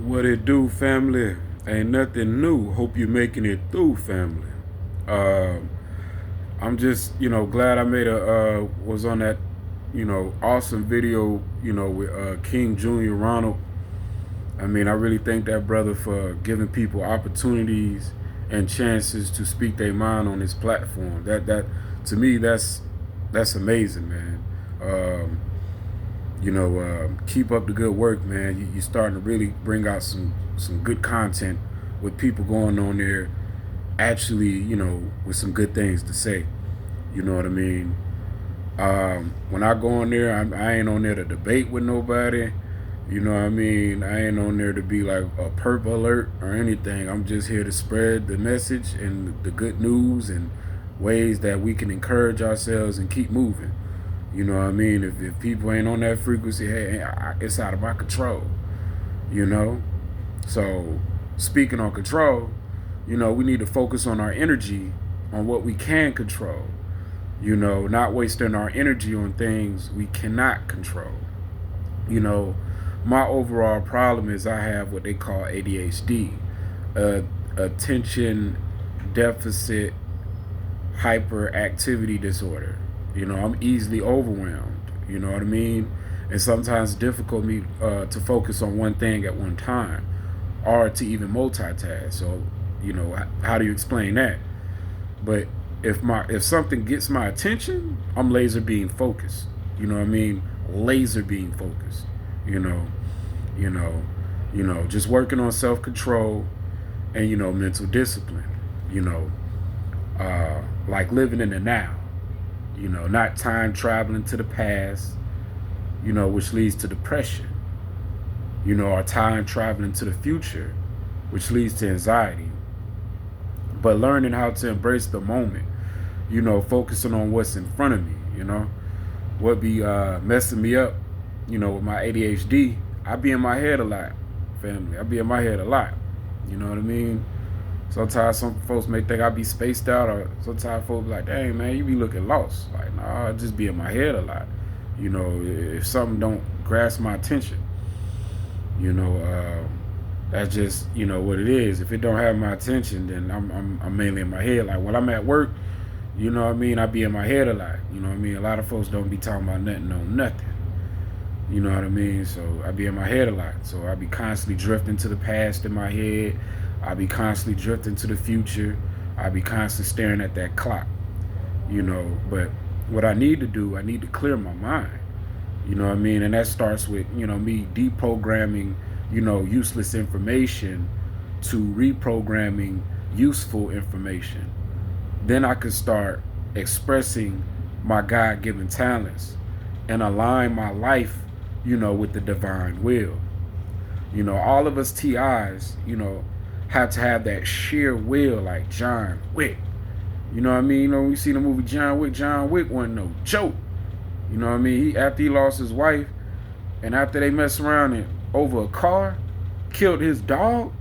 What it do, family? Ain't nothing new. Hope you're making it through, family. Uh, I'm just, glad I made was on that, awesome video, with King Junior Ronald. I mean, I really thank that brother for giving people opportunities and chances to speak their mind on his platform. That to me, that's amazing, man. Um, keep up the good work, man. You're starting to really bring out some good content with people going on there, actually, with some good things to say. You know what I mean? When I go on there, I ain't on there to debate with nobody. You know what I mean? I ain't on there to be like a perp alert or anything. I'm just here to spread the message and the good news and ways that we can encourage ourselves and keep moving. You know what I mean? If people ain't on that frequency, hey, it's out of my control. You know? So, speaking on control, we need to focus on our energy on what we can control. Not wasting our energy on things we cannot control. My overall problem is I have what they call ADHD, attention deficit hyperactivity disorder. I'm easily overwhelmed. You know what I mean? And sometimes it's difficult me to focus on one thing at one time, or to even multitask. So, how do you explain that? But if something gets my attention, I'm laser beam focused. You know what I mean? Laser beam focused. Just working on self control and mental discipline. Like living in the now. Not time traveling to the past, which leads to depression, or time traveling to the future, which leads to anxiety. But learning how to embrace the moment, focusing on what's in front of me, what be messing me up, with my ADHD, I be in my head a lot, family. I be in my head a lot. You know what I mean? Sometimes some folks may think I be spaced out, or sometimes folks be like, dang, man, you be looking lost. Like, nah, I just be in my head a lot. If something don't grasp my attention, that's just, what it is. If it don't have my attention, then I'm mainly in my head. Like, when I'm at work, I be in my head a lot. A lot of folks don't be talking about nothing on nothing. You know what I mean? So I be in my head a lot. So I be constantly drifting to the past in my head. I be constantly drifting to the future. I be constantly staring at that clock. But what I need to do, I need to clear my mind. You know what I mean? And that starts with, me deprogramming, useless information to reprogramming useful information. Then I could start expressing my God-given talents and align my life, with the divine will. All of us TIs, have to have that sheer will like John Wick. You know what I mean? When we see the movie John Wick wasn't no joke. You know what I mean? After he lost his wife and after they messed around and over a car, killed his dog,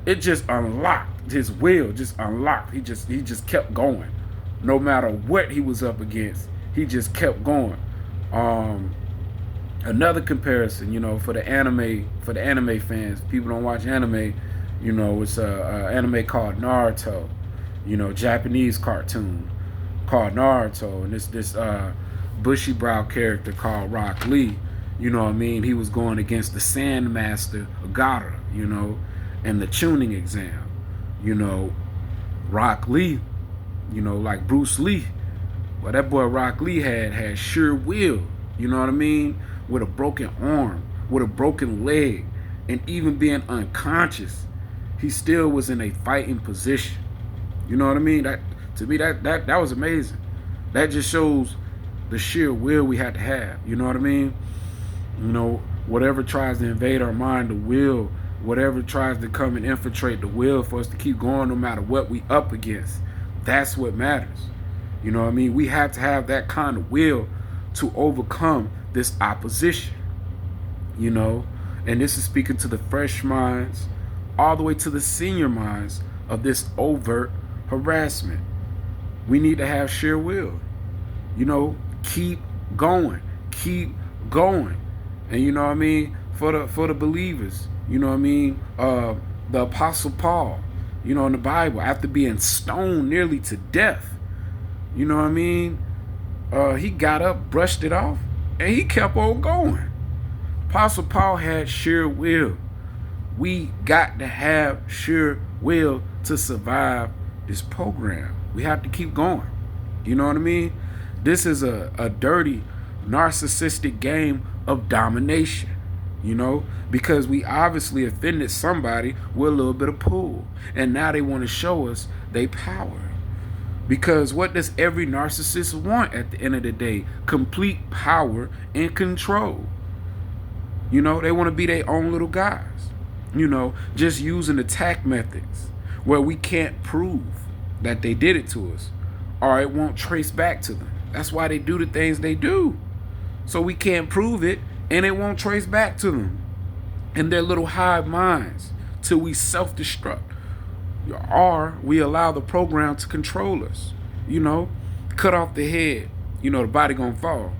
it just unlocked his will, just unlocked. He just kept going. No matter what he was up against, he just kept going. Another comparison, for the anime fans, people don't watch anime, it's a anime called Naruto, Japanese cartoon called Naruto, and this bushy brow character called Rock Lee, you know what I mean? He was going against the Sandmaster Ogata, and the tuning exam, Rock Lee, like Bruce Lee. Well, that boy Rock Lee had sure will, you know what I mean? With a broken arm, with a broken leg, and even being unconscious, he still was in a fighting position. You know what I mean? That to me, that was amazing. That just shows the sheer will we had to have. You know what I mean? Whatever tries to invade our mind, the will, whatever tries to come and infiltrate the will for us to keep going no matter what we up against, that's what matters. You know what I mean? We have to have that kind of will to overcome this opposition, and this is speaking to the fresh minds all the way to the senior minds of this overt harassment. We need to have sheer will, keep going, and you know what I mean? for the believers. You know what I mean? The Apostle Paul, you know, in the Bible, after being stoned nearly to death, you know what I mean? He got up, brushed it off, and he kept on going. Apostle Paul had sheer will. We got to have sheer will to survive this program. We have to keep going. You know what I mean? This is a dirty, narcissistic game of domination, you know, because we obviously offended somebody with a little bit of pull. And now they want to show us their power. Because what does every narcissist want at the end of the day? Complete power and control. You know, they want to be their own little guys. You know, just using attack methods where we can't prove that they did it to us, or it won't trace back to them. That's why they do the things they do. So we can't prove it, and it won't trace back to them in their little hive minds till we self-destruct. Or we allow the program to control us. You know, cut off the head, you know, the body gonna fall.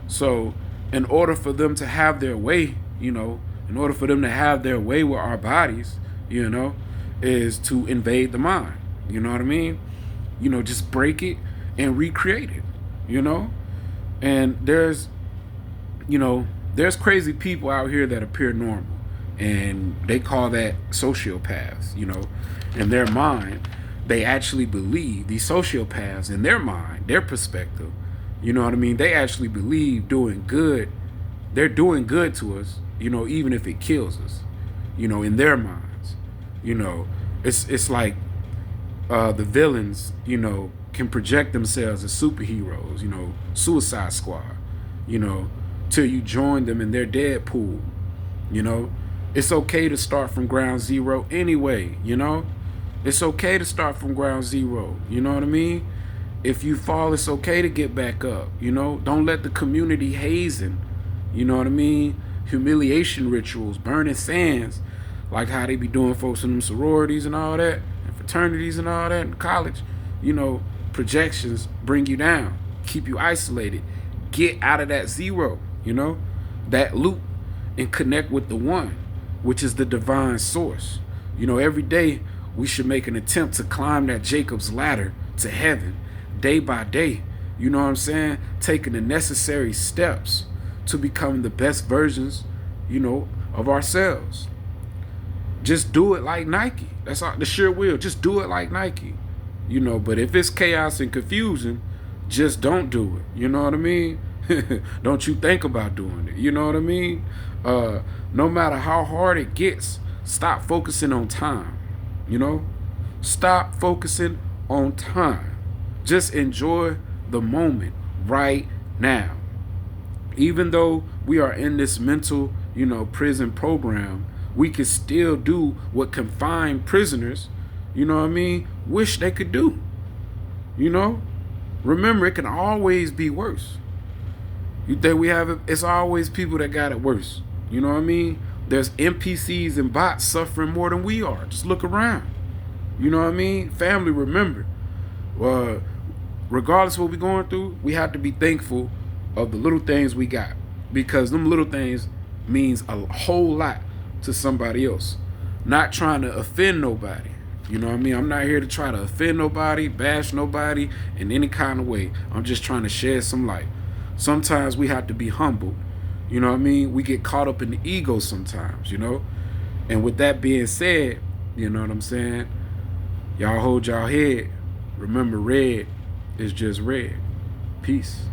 So in order for them to have their way, you know, in order for them to have their way with our bodies, you know, is to invade the mind. You know what I mean? You know, just break it and recreate it, you know? And there's crazy people out here that appear normal, and they call that sociopaths, you know. In their mind, they actually believe, these sociopaths, in their mind, their perspective, you know what I mean? They actually believe doing good, they're doing good to us, you know, even if it kills us, you know, in their minds. You know, it's like the villains, you know, can project themselves as superheroes, you know, Suicide Squad, you know, till you join them in their Deadpool, you know. It's okay to start from ground zero anyway, you know. It's okay to start from ground zero, you know what I mean? If you fall, it's okay to get back up, you know. Don't let the community hazing, you know what I mean? Humiliation rituals, burning sands, like how they be doing folks in them sororities and all that, and fraternities and all that in college. You know, projections bring you down, keep you isolated. Get out of that zero, you know, that loop, and connect with the one, which is the divine source. You know, every day we should make an attempt to climb that Jacob's ladder to heaven, day by day. You know what I'm saying? Taking the necessary steps to become the best versions, you know, of ourselves. Just do it like Nike. That's all, the sheer will. Just do it like Nike. You know, but if it's chaos and confusion, just don't do it. You know what I mean? Don't you think about doing it. You know what I mean? No matter how hard it gets, stop focusing on time. You know? Stop focusing on time. Just enjoy the moment right now. Even though we are in this mental, you know, prison program, we can still do what confined prisoners, you know what I mean, wish they could do. You know? Remember, it can always be worse. You think we have it? It's always people that got it worse. You know what I mean? There's NPCs and bots suffering more than we are. Just look around. You know what I mean? Family, remember, regardless of what we're going through, we have to be thankful of the little things we got, because them little things means a whole lot to somebody else. Not trying to offend nobody. You know what I mean? I'm not here to try to offend nobody, bash nobody in any kind of way. I'm just trying to shed some light. Sometimes we have to be humble. You know what I mean? We get caught up in the ego sometimes, you know? And with that being said, you know what I'm saying? Y'all hold y'all head. Remember, red is just red. Peace.